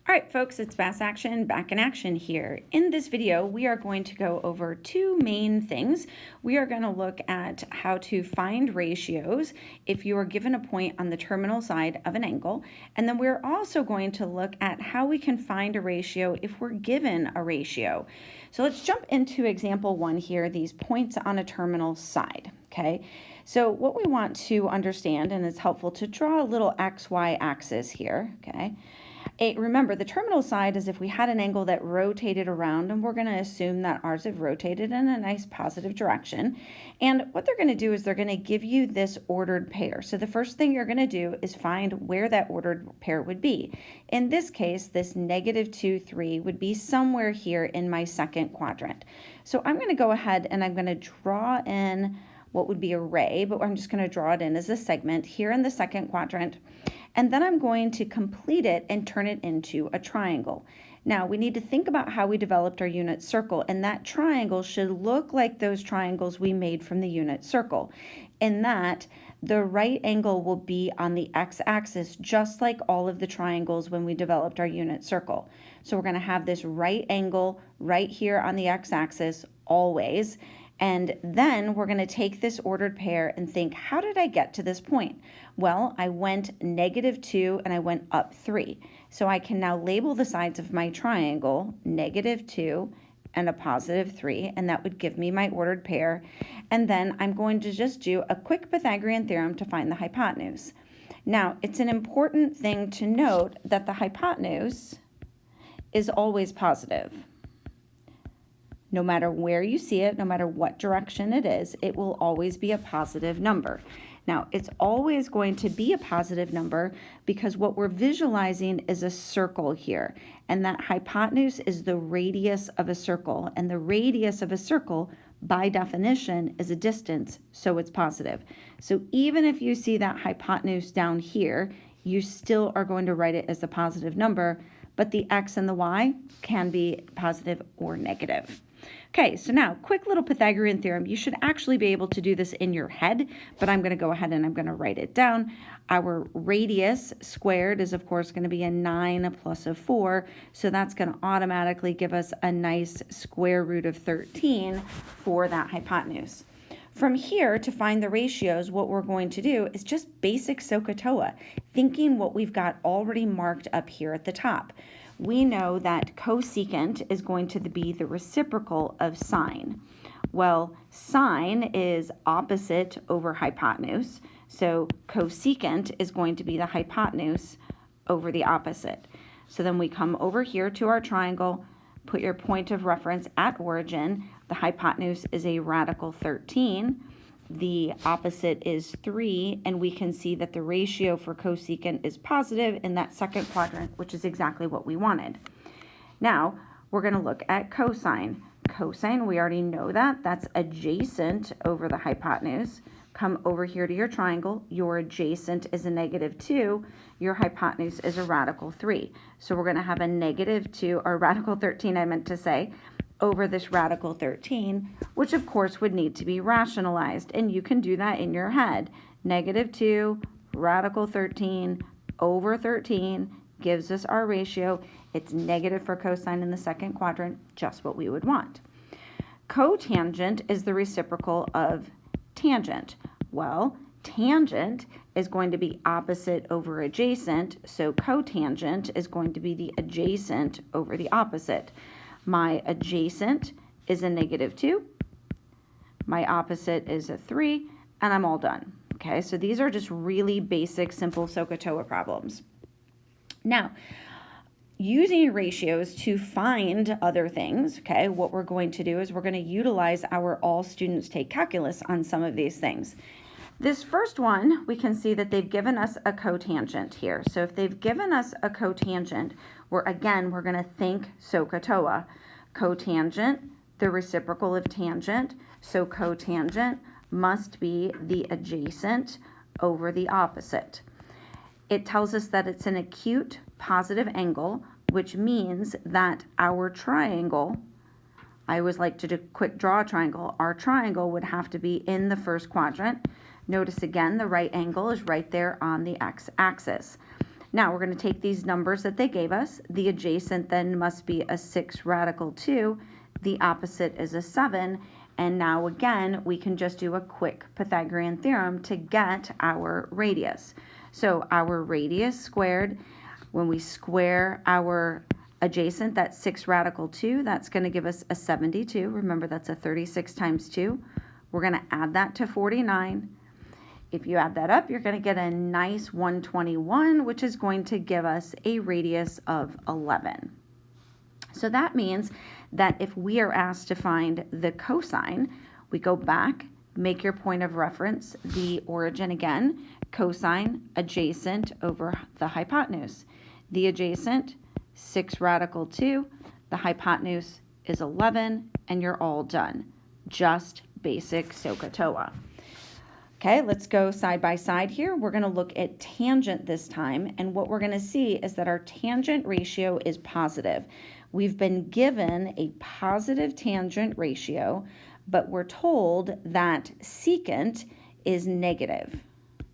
All right, folks, it's Bass Action back in action here. In this video, we are going to go over two main things. We are going to look at how to find ratios if you are given a point on the terminal side of an angle. And then we're also going to look at how we can find a ratio if we're given a ratio. So let's jump into example one here, these points on a terminal side, okay? So what we want to understand, and it's helpful to draw a little XY axis here, okay? Remember, the terminal side is if we had an angle that rotated around, and we're going to assume that ours have rotated in a nice positive direction. And what they're going to do is they're going to give you this ordered pair. So the first thing you're going to do is find where that ordered pair would be. In this case, this -2, 3 would be somewhere here in my second quadrant. So I'm going to go ahead and I'm going to draw in what would be a ray, but I'm just going to draw it in as a segment here in the second quadrant. And then I'm going to complete it and turn it into a triangle. Now, we need to think about how we developed our unit circle, and that triangle should look like those triangles we made from the unit circle, in that the right angle will be on the x-axis, just like all of the triangles when we developed our unit circle. So we're going to have this right angle right here on the x-axis always. And then we're going to take this ordered pair and think, how did I get to this point? Well, I went -2 and I went up 3. So I can now label the sides of my triangle -2 and a +3, and that would give me my ordered pair. And then I'm going to just do a quick Pythagorean theorem to find the hypotenuse. Now, it's an important thing to note that the hypotenuse is always positive. No matter where you see it, no matter what direction it is, it will always be a positive number. Now, it's always going to be a positive number because what we're visualizing is a circle here, and that hypotenuse is the radius of a circle, and the radius of a circle, by definition, is a distance, so it's positive. So even if you see that hypotenuse down here, you still are going to write it as a positive number, but the x and the y can be positive or negative. Okay, so now, quick little Pythagorean theorem. You should actually be able to do this in your head, but I'm going to go ahead and I'm going to write it down. Our radius squared is, of course, going to be a 9 plus a 4, so that's going to automatically give us a nice square root of 13 for that hypotenuse. From here, to find the ratios, what we're going to do is just basic SOHCAHTOA, thinking what we've got already marked up here at the top. We know that cosecant is going to be the reciprocal of sine. Well, sine is opposite over hypotenuse, so cosecant is going to be the hypotenuse over the opposite. So then we come over here to our triangle, put your point of reference at origin. The hypotenuse is a radical 13. The opposite is 3, and we can see that the ratio for cosecant is positive in that second quadrant, which is exactly what we wanted. Now, we're going to look at cosine. Cosine, we already know that. That's adjacent over the hypotenuse. Come over here to your triangle. Your adjacent is a -2. Your hypotenuse is a radical 3. So we're going to have a -2, or radical 13, I meant to say, over this radical 13, which of course would need to be rationalized, and you can do that in your head. -2 radical 13 over 13 gives us our ratio. It's negative for cosine in the second quadrant, just what we would want. Cotangent is the reciprocal of tangent. Well, tangent is going to be opposite over adjacent, so cotangent is going to be the adjacent over the opposite. My adjacent is a -2, my opposite is a 3, and I'm all done. Okay, so these are just really basic, simple SOHCAHTOA problems. Now, using ratios to find other things, okay, what we're going to do is we're going to utilize our all students take calculus on some of these things. This first one, we can see that they've given us a cotangent here. So if they've given us a cotangent, we're going to think SOHCAHTOA. Cotangent, the reciprocal of tangent, so cotangent must be the adjacent over the opposite. It tells us that it's an acute positive angle, which means that our triangle, I always like to do quick draw a triangle, our triangle would have to be in the first quadrant. Notice again, the right angle is right there on the x-axis. Now we're going to take these numbers that they gave us. The adjacent then must be a 6 radical 2. The opposite is a 7. And now again, we can just do a quick Pythagorean theorem to get our radius. So our radius squared, when we square our adjacent, that's 6 radical 2, that's going to give us a 72. Remember, that's a 36 times 2. We're going to add that to 49. If you add that up, you're going to get a nice 121, which is going to give us a radius of 11. So that means that if we are asked to find the cosine, we go back, make your point of reference, the origin again, cosine adjacent over the hypotenuse. The adjacent, 6 radical 2, the hypotenuse is 11, and you're all done. Just basic SOHCAHTOA. Okay, let's go side by side here. We're going to look at tangent this time, and what we're going to see is that our tangent ratio is positive. We've been given a positive tangent ratio, but we're told that secant is negative,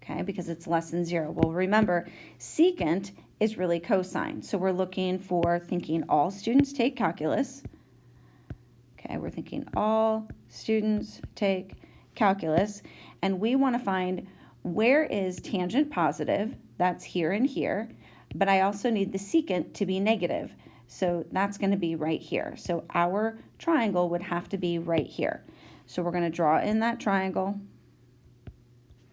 okay, because it's less than 0. Well, remember, secant is really cosine, so we're looking for thinking all students take calculus. Okay, we're thinking all students take calculus, and we want to find where is tangent positive, that's here and here, but I also need the secant to be negative. So that's going to be right here. So our triangle would have to be right here. So we're going to draw in that triangle.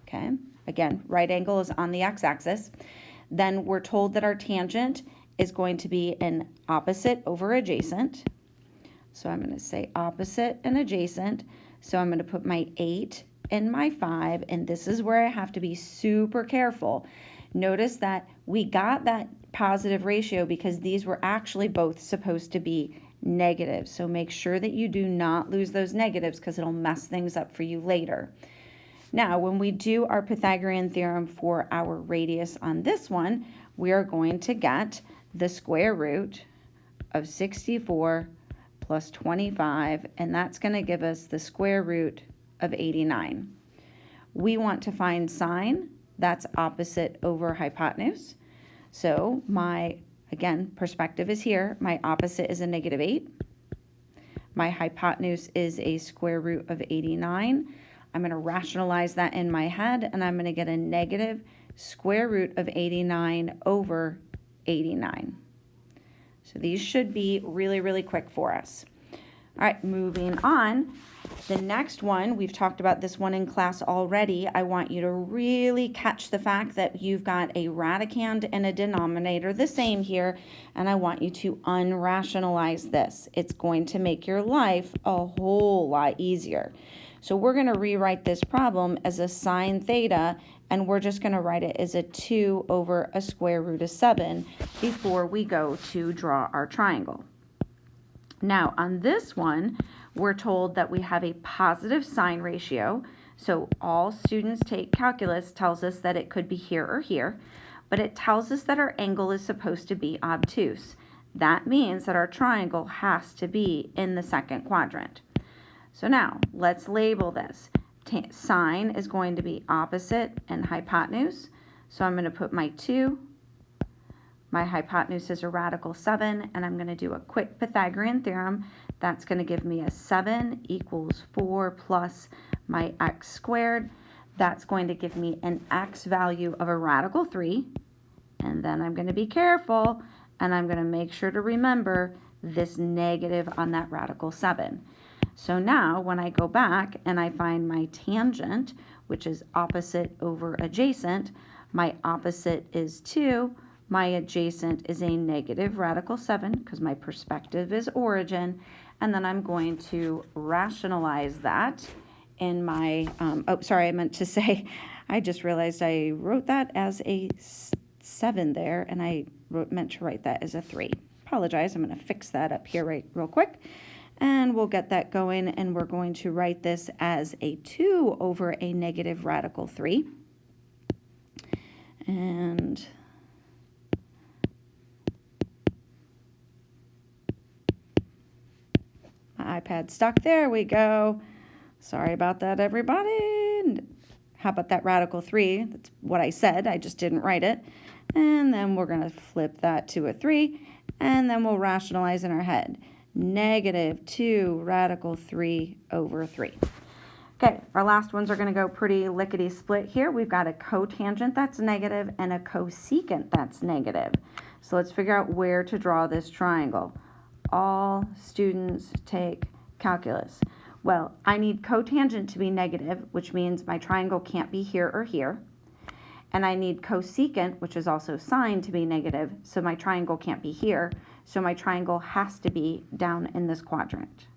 Okay, again, right angle is on the x-axis. Then we're told that our tangent is going to be an opposite over adjacent. So I'm going to say opposite and adjacent. So I'm going to put my 8 and my 5, and this is where I have to be super careful. Notice that we got that positive ratio because these were actually both supposed to be negative. So make sure that you do not lose those negatives because it'll mess things up for you later. Now, when we do our Pythagorean theorem for our radius on this one, we are going to get the square root of 64 plus 25, and that's going to give us the square root of 89. We want to find sine, that's opposite over hypotenuse. So my, again, perspective is here. My opposite is a -8. My hypotenuse is a square root of 89. I'm going to rationalize that in my head, and I'm going to get a negative square root of 89 over 89. So these should be really, really quick for us. All right, moving on. The next one, we've talked about this one in class already. I want you to really catch the fact that you've got a radicand and a denominator the same here, and I want you to unrationalize this. It's going to make your life a whole lot easier. So we're going to rewrite this problem as a sine theta, and we're just going to write it as a 2 over a square root of 7 before we go to draw our triangle. Now, on this one, we're told that we have a positive sine ratio. So all students take calculus tells us that it could be here or here, but it tells us that our angle is supposed to be obtuse. That means that our triangle has to be in the second quadrant. So now, let's label this. Sine is going to be opposite and hypotenuse. So I'm going to put my 2. My hypotenuse is a radical 7, and I'm going to do a quick Pythagorean theorem. That's going to give me a 7 equals 4 plus my x squared. That's going to give me an x value of a radical 3. And then I'm going to be careful, and I'm going to make sure to remember this negative on that radical 7. So now when I go back and I find my tangent, which is opposite over adjacent, my opposite is 2. My adjacent is a negative radical 7 because my perspective is origin. And then I'm going to rationalize that in my, I meant to say, I just realized I wrote that as a 7 there, and I meant to write that as a 3. Apologize, I'm going to fix that up here real quick. And we'll get that going, and we're going to write this as a 2 over a negative radical 3. And my iPad stuck. There we go. Sorry about that, everybody. How about that radical 3? That's what I said. I just didn't write it. And then we're going to flip that to a 3. And then we'll rationalize in our head. Negative 2 radical 3 over 3. Okay, our last ones are going to go pretty lickety-split here. We've got a cotangent that's negative and a cosecant that's negative. So let's figure out where to draw this triangle. All students take calculus. Well, I need cotangent to be negative, which means my triangle can't be here or here. And I need cosecant, which is also sine, to be negative, so my triangle can't be here. So my triangle has to be down in this quadrant.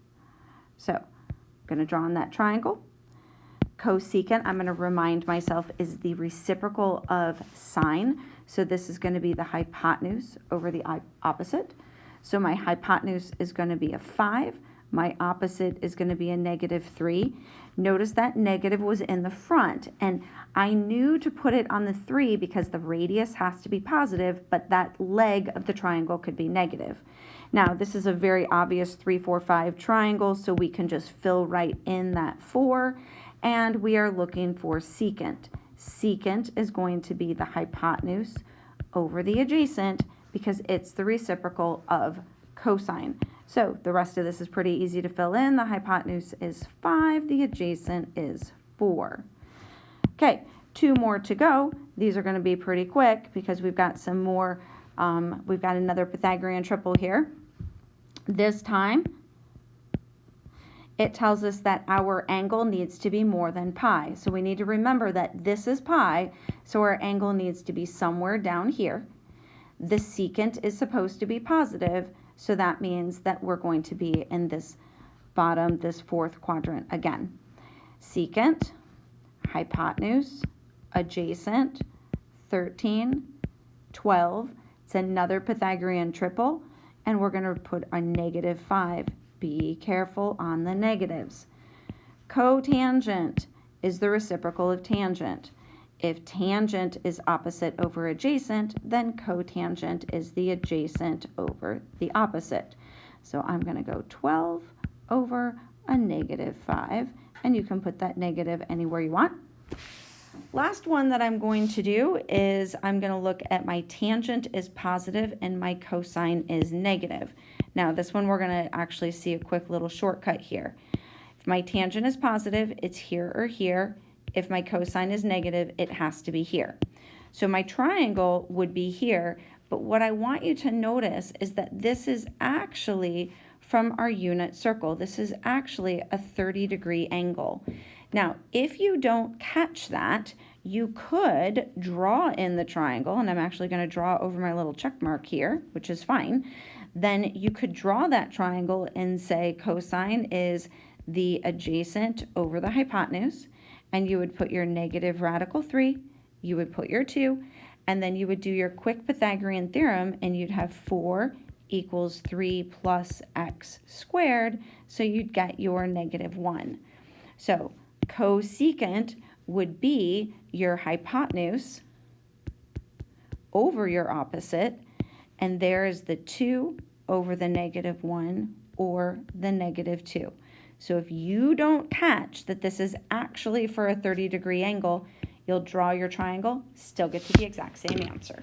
So I'm going to draw on that triangle. Cosecant, I'm going to remind myself, is the reciprocal of sine. So this is going to be the hypotenuse over the opposite. So my hypotenuse is going to be a 5. My opposite is going to be a negative 3. Notice that negative was in the front, and I knew to put it on the 3 because the radius has to be positive, but that leg of the triangle could be negative. Now, this is a very obvious 3, 4, 5 triangle, so we can just fill right in that 4, and we are looking for secant. Secant is going to be the hypotenuse over the adjacent because it's the reciprocal of cosine. So the rest of this is pretty easy to fill in. The hypotenuse is 5, the adjacent is 4. Okay, 2 more to go. These are going to be pretty quick because we've got some more, we've got another Pythagorean triple here. This time, it tells us that our angle needs to be more than pi. So we need to remember that this is pi, so our angle needs to be somewhere down here. The secant is supposed to be positive, so that means that we're going to be in this bottom, this 4th quadrant again. Secant, hypotenuse, adjacent, 13, 12. It's another Pythagorean triple, and we're going to put a negative 5. Be careful on the negatives. Cotangent is the reciprocal of tangent. If tangent is opposite over adjacent, then cotangent is the adjacent over the opposite. So I'm going to go 12 over a negative 5, and you can put that negative anywhere you want. Last one that I'm going to do is I'm going to look at my tangent is positive and my cosine is negative. Now this one we're going to actually see a quick little shortcut here. If my tangent is positive, it's here or here. If my cosine is negative, it has to be here. So my triangle would be here, but what I want you to notice is that this is actually from our unit circle. This is actually a 30-degree angle. Now, if you don't catch that, you could draw in the triangle, and I'm actually going to draw over my little check mark here, which is fine. Then you could draw that triangle and say cosine is the adjacent over the hypotenuse, and you would put your negative radical 3, you would put your 2, and then you would do your quick Pythagorean theorem, and you'd have 4 equals 3 plus x squared, so you'd get your negative 1. So cosecant would be your hypotenuse over your opposite, and there is the 2 over the negative 1 or the negative 2. So if you don't catch that this is actually for a 30-degree angle, you'll draw your triangle, still get to the exact same answer.